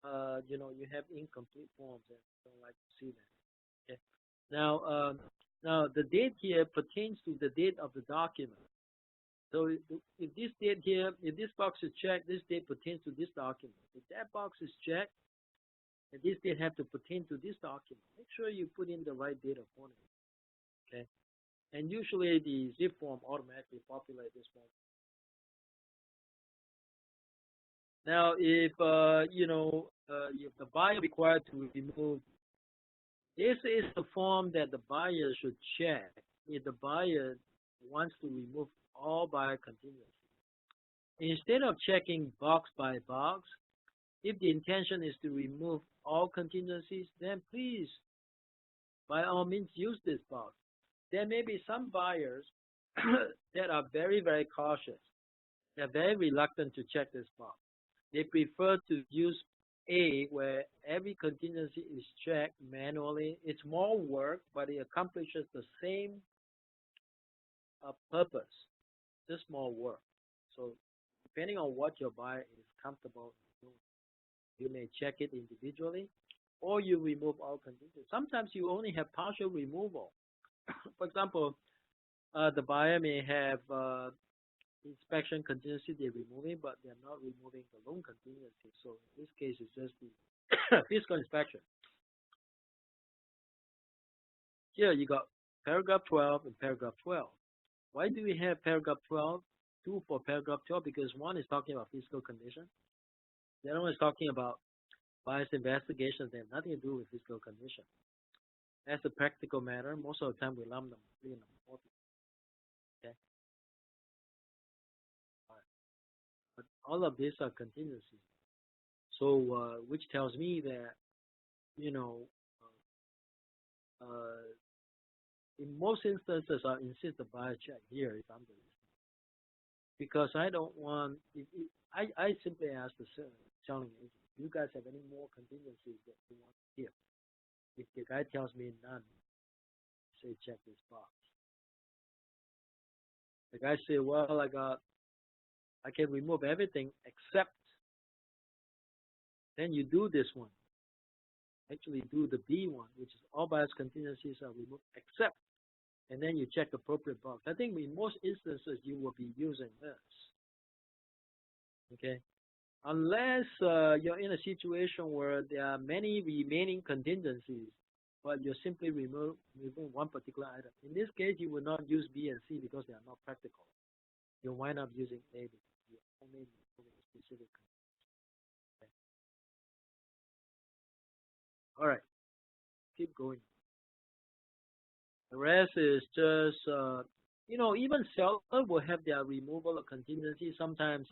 you have incomplete forms and I don't like to see that. Okay. Now the date here pertains to the date of the document. So if this date here, if this box is checked, this date pertains to this document. If that box is checked, and this date have to pertain to this document, make sure you put in the right date accordingly. Okay. And usually the zip form automatically populates this form. Now, if if the buyer required to remove, this is the form that the buyer should check if the buyer wants to remove all buyer contingency. Instead of checking box by box, if the intention is to remove all contingencies, then please, by all means, use this box. There may be some buyers that are very, very cautious. They're very reluctant to check this box. They prefer to use A, where every contingency is checked manually. It's more work, but it accomplishes the same purpose, just more work. So depending on what your buyer is comfortable doing, you may check it individually, or you remove all contingencies. Sometimes you only have partial removal. For example, the buyer may have inspection contingency they're removing, but they're not removing the loan contingency. So in this case, it's just the fiscal inspection. Here you got paragraph 12 and paragraph 12. Why do we have paragraph 12? Two for paragraph 12 because one is talking about physical condition. The other one is talking about bias investigations that have nothing to do with physical condition. As a practical matter, most of the time we lump number 3 and number 4. Okay? But all of these are contingencies. So, which tells me that, you know, in most instances, I insist the bias check here if I'm the because I don't want. I simply ask the selling agent, do you guys have any more contingencies that you want here? If the guy tells me none, say check this box. The guy say, well, I can remove everything except. Then you do this one. Actually, do the B one, which is all bias contingencies are removed except, and then you check appropriate box. I think in most instances you will be using this. Okay, unless you're in a situation where there are many remaining contingencies, but you're simply removing one particular item. In this case, you will not use B and C because they are not practical. You'll wind up using A because you're only removing specific. Okay. All right, keep going. The rest is just, even seller will have their removal of contingency. Sometimes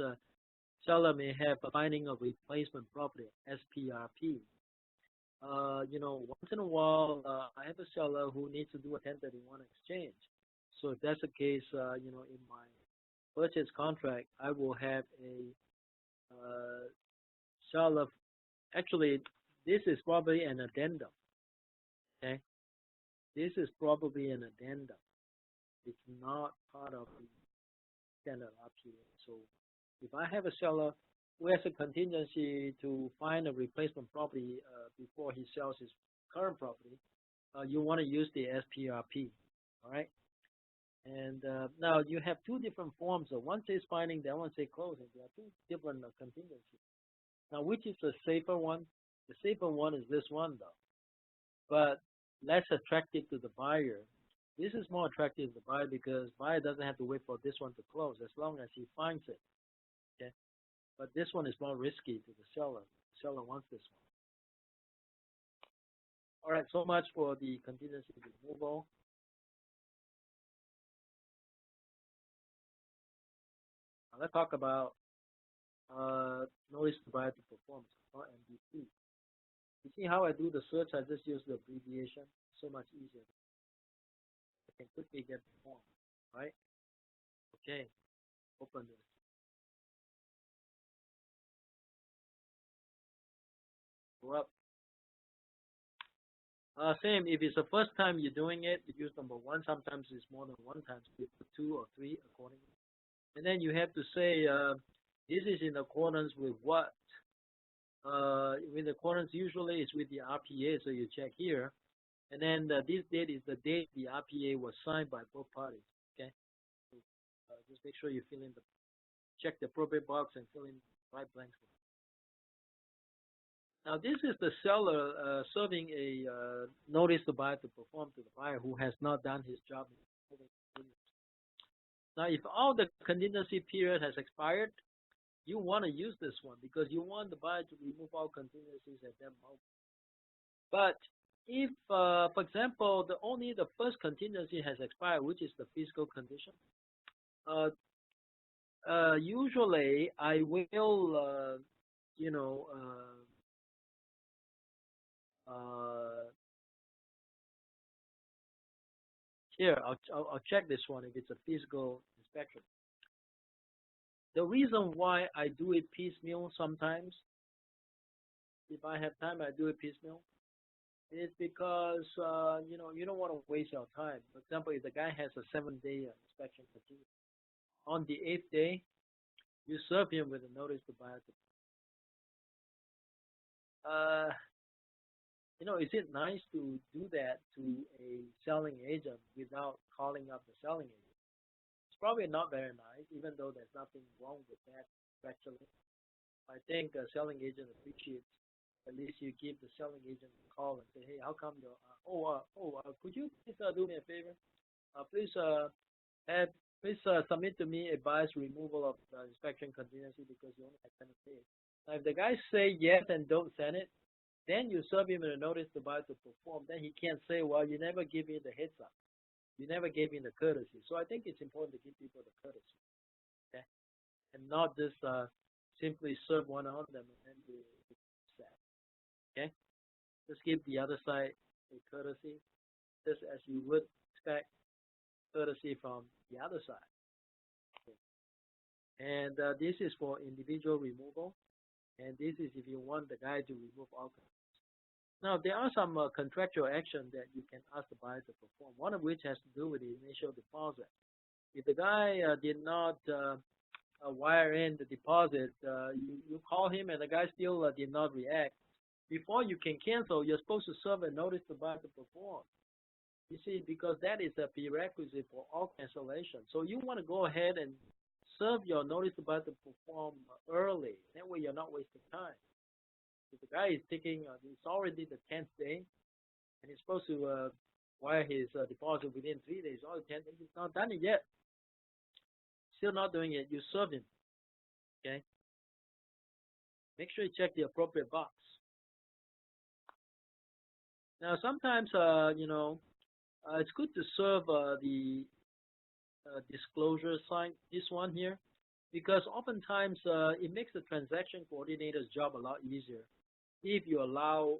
seller may have a finding of replacement property, SPRP. Once in a while, I have a seller who needs to do a 1031 exchange. So if that's the case, in my purchase contract, I will have a seller. Actually, this is probably an addendum. Okay, this is probably an addendum. It's not part of the standard RPA. So if I have a seller who has a contingency to find a replacement property before he sells his current property, you want to use the SPRP, all right? And now you have two different forms. One says finding, the other one says closing. There are two different contingencies. Now, which is the safer one? The safer one is this one, though, but less attractive to the buyer. This is more attractive to the buyer because buyer doesn't have to wait for this one to close as long as he finds it. Okay, but this one is more risky to the seller. The seller wants this one. All right, so much for the contingency removal. Now let's talk about notice to buyer to perform, or NDP. You see how I do the search? I just use the abbreviation. So much easier. I can quickly get the form, right? Okay, open this. Go up. Same, if it's the first time you're doing it, you use number 1. Sometimes it's more than 1 time, so you put 2 or 3 accordingly. And then you have to say, this is in accordance with what? With accordance usually is with the RPA, so you check here. And then this date is the date the RPA was signed by both parties. Okay, so, just make sure you fill in check the appropriate box and fill in the right blanks. Now this is the seller serving a notice to buyer to perform to the buyer who has not done his job. Now if all the contingency period has expired, you want to use this one because you want the buyer to remove all contingencies at that moment. But if, for example, only the first contingency has expired, which is the physical condition, usually I will, here I'll check this one if it's a physical inspection. The reason why I do it piecemeal sometimes, if I have time, I do it piecemeal, is because you don't want to waste your time. For example, if the guy has a 7-day inspection continuous, on the 8th day, you serve him with a notice to buyer. Is it nice to do that to a selling agent without calling up the selling agent? It's probably not very nice, even though there's nothing wrong with that actually. I think a selling agent appreciates At least you give the selling agent a call and say, hey, how come your could you please do me a favor? Please have please submit to me a bias removal of inspection contingency because you only have 10 days. Now, if the guys say yes and don't send it, then you serve him a notice to buy to perform. Then he can't say, well, you never give me the heads up. You never gave me the courtesy. So I think it's important to give people the courtesy, okay, and not just simply serve one on them and then be sad, okay? Just give the other side a courtesy, just as you would expect courtesy from the other side. Okay. And this is for individual removal, and this is if you want the guy to remove all. Now, there are some contractual actions that you can ask the buyer to perform, one of which has to do with the initial deposit. If the guy did not wire in the deposit, you call him and the guy still did not react, before you can cancel, you're supposed to serve a notice to buyer to perform. You see, because that is a prerequisite for all cancellation. So you want to go ahead and serve your notice to buyer to perform early. That way you're not wasting time. If the guy is taking, it's already the 10th day, and he's supposed to wire his deposit within 3 days, or 10 days, he's not done it yet. Still not doing it, you serve him, okay? Make sure you check the appropriate box. Now, sometimes, it's good to serve the disclosure sign, this one here, because oftentimes it makes the transaction coordinator's job a lot easier if you allow,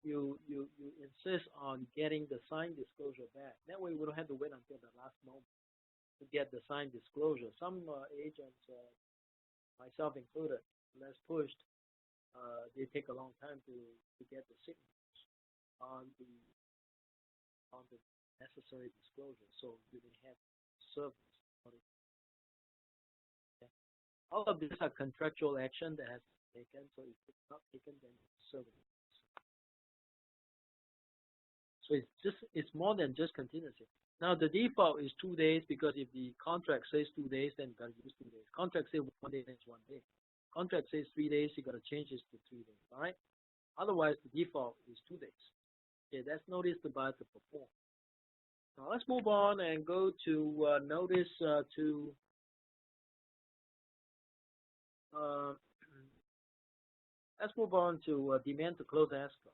you insist on getting the signed disclosure back. That way we don't have to wait until the last moment to get the signed disclosure. Some agents, myself included, less pushed, they take a long time to get the signatures on the necessary disclosure, so you can have service. Okay. All of these are contractual action that has to be taken, so if it's not taken, then it's service. So it's more than just contingency. Now the default is 2 days, because if the contract says 2 days, then you gotta use 2 days. Contract says 1 day, then it's 1 day. Contract says 3 days, you gotta change this to 3 days. All right. Otherwise, the default is 2 days. Okay, that's notice to buy to perform. Now let's move on and go to notice to let's move on to demand to close escrow.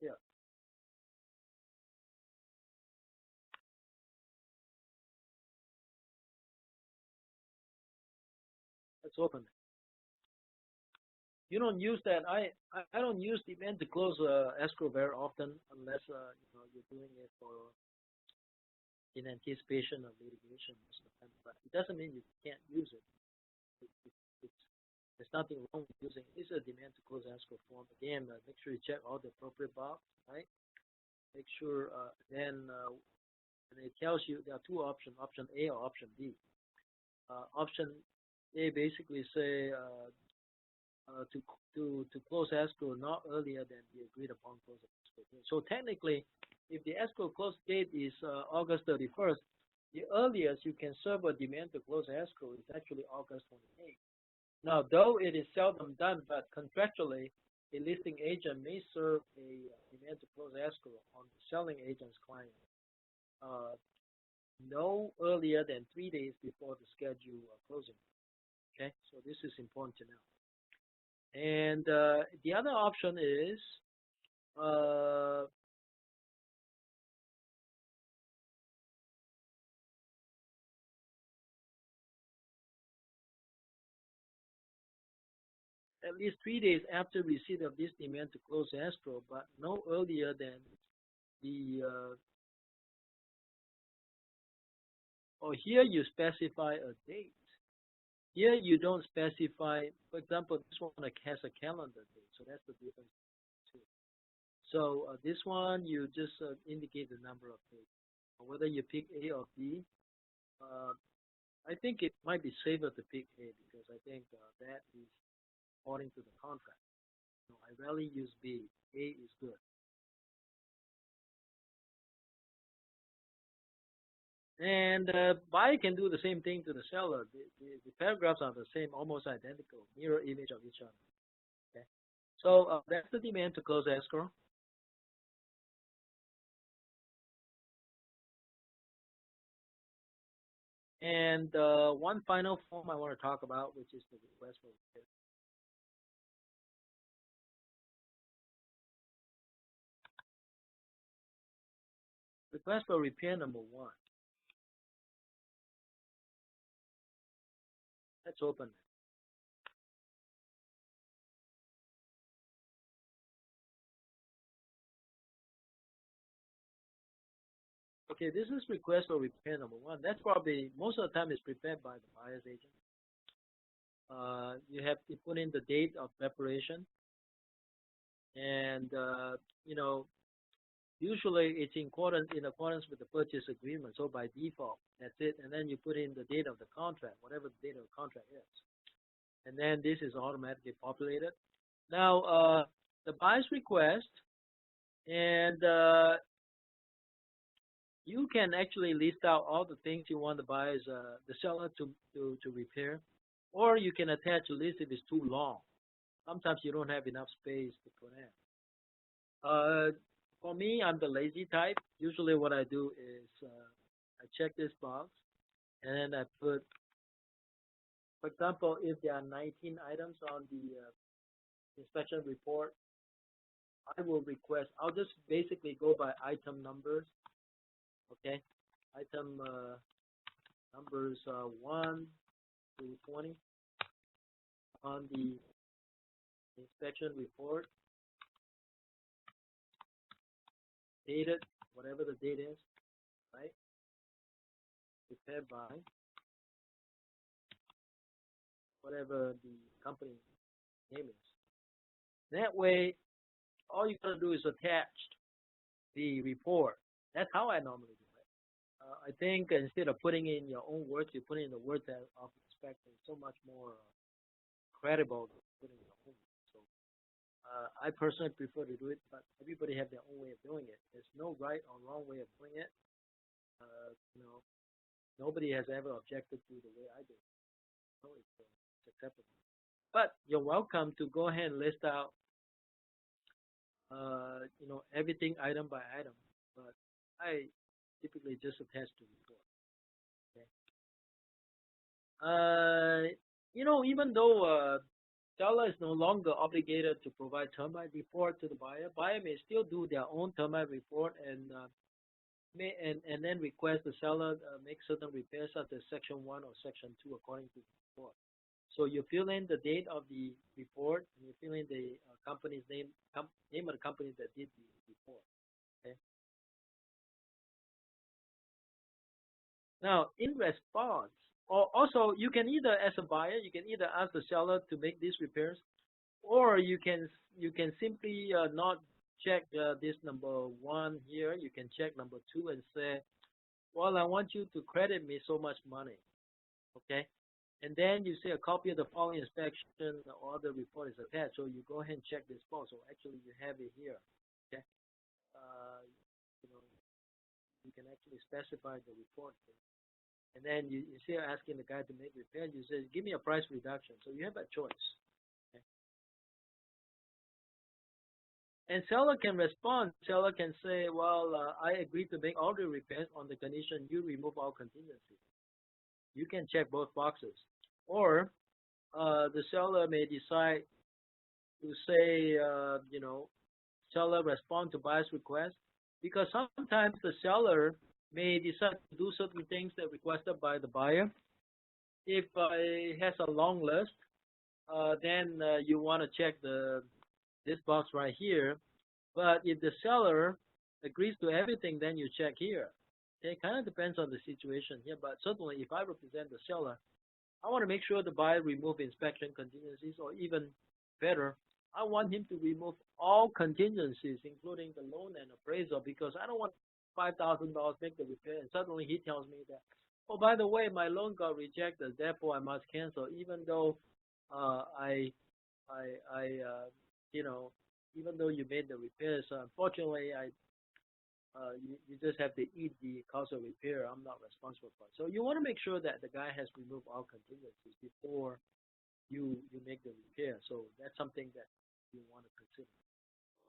Yeah. Let's open it. You don't use that. I don't use demand to close escrow very often, unless you're doing it for in anticipation of litigation. But it doesn't mean you can't use it. There's nothing wrong with using it. It's a demand to close escrow form. Again, make sure you check all the appropriate box, right? Make sure and it tells you there are two options, option A or option B. Option A basically say to close escrow not earlier than the agreed upon close of escrow date. So technically, if the escrow close date is August 31st, the earliest you can serve a demand to close escrow is actually August 28th. Now, though it is seldom done, but contractually, a listing agent may serve a demand to close escrow on the selling agent's client no earlier than 3 days before the scheduled closing. Okay, so this is important to know. And the other option is at least 3 days after receipt of this demand to close escrow, but no earlier than the here you specify a date. Here you don't specify. For example, this one has a calendar date, so that's the difference too. So this one you just indicate the number of days. Whether you pick A or B, I think it might be safer to pick A, because I think that is according to the contract. No, I rarely use B. A is good. And buyer can do the same thing to the seller. The paragraphs are the same, almost identical, mirror image of each other. Okay. So that's the demand to close escrow. And one final form I want to talk about, which is the request for repair. Request for repair number 1. Let's open it. Okay, this is request for repair number 1. That's probably, most of the time, is prepared by the buyer's agent. You have to put in the date of preparation, and you know, usually it's in accordance with the purchase agreement. So by default, that's it. And then you put in the date of the contract, whatever the date of the contract is, and then this is automatically populated. Now, the buyer's request, and you can actually list out all the things you want the seller to repair, or you can attach a list if it's too long. Sometimes you don't have enough space to put in. For me, I'm the lazy type. Usually what I do is I check this box, and then I put, for example, if there are 19 items on the inspection report, I will request, I'll just basically go by item numbers, okay? Item numbers 1 to 20 on the inspection report, dated, whatever the date is, right? Prepared by whatever the company name is. That way, all you gotta do is attach the report. That's how I normally do it. I think instead of putting in your own words, you put in the words of the inspector. It's so much more credible than putting your own words. So I personally prefer to do it, but everybody have their own way of doing it. There's no right or wrong way of doing it. You know, nobody has ever objected to the way I do it. So it's acceptable. But you're welcome to go ahead and list out, you know, everything item by item. But I typically just attach the report. Okay. You know, even though seller is no longer obligated to provide termite report to the buyer, buyer may still do their own termite report and then request the seller make certain repairs such as Section 1 or Section 2 according to the report. So you fill in the date of the report, and you fill in the company's name of the company that did the report. Okay. Now, in response, or also you can either, as a buyer, you can either ask the seller to make these repairs, or you can simply not check this number 1 here. You can check number 2 and say, well, I want you to credit me so much money. Okay. And then you say a copy of the following inspection or the report is attached. So you go ahead and check this box. So actually you have it here. Okay. You know, you can actually specify the report. And then you say asking the guy to make repair, you say, give me a price reduction. So you have a choice. Okay. And seller can respond. Seller can say, well, I agree to make all the repairs on the condition you remove all contingency. You can check both boxes. Or the seller may decide to say, you know, seller respond to buyer's request, because sometimes the seller may decide to do certain things that requested by the buyer. If it has a long list, then you want to check this box right here. But if the seller agrees to everything, then you check here. Okay, it kind of depends on the situation here, but certainly if I represent the seller, I want to make sure the buyer remove inspection contingencies, or even better, I want him to remove all contingencies, including the loan and appraisal, because I don't want $5,000 make the repair, and suddenly he tells me that, oh, by the way, my loan got rejected, therefore I must cancel, even though you know, even though you made the repairs. Unfortunately, you just have to eat the cost of repair. I'm not responsible for it. So you want to make sure that the guy has removed all contingencies before you make the repair. So that's something that you want to consider.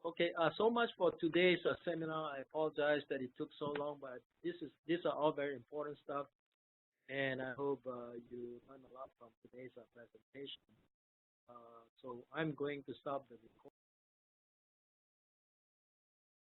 Okay, so much for today's seminar. I apologize that it took so long, but these are all very important stuff, and I hope you learned a lot from today's presentation. So I'm going to stop the recording.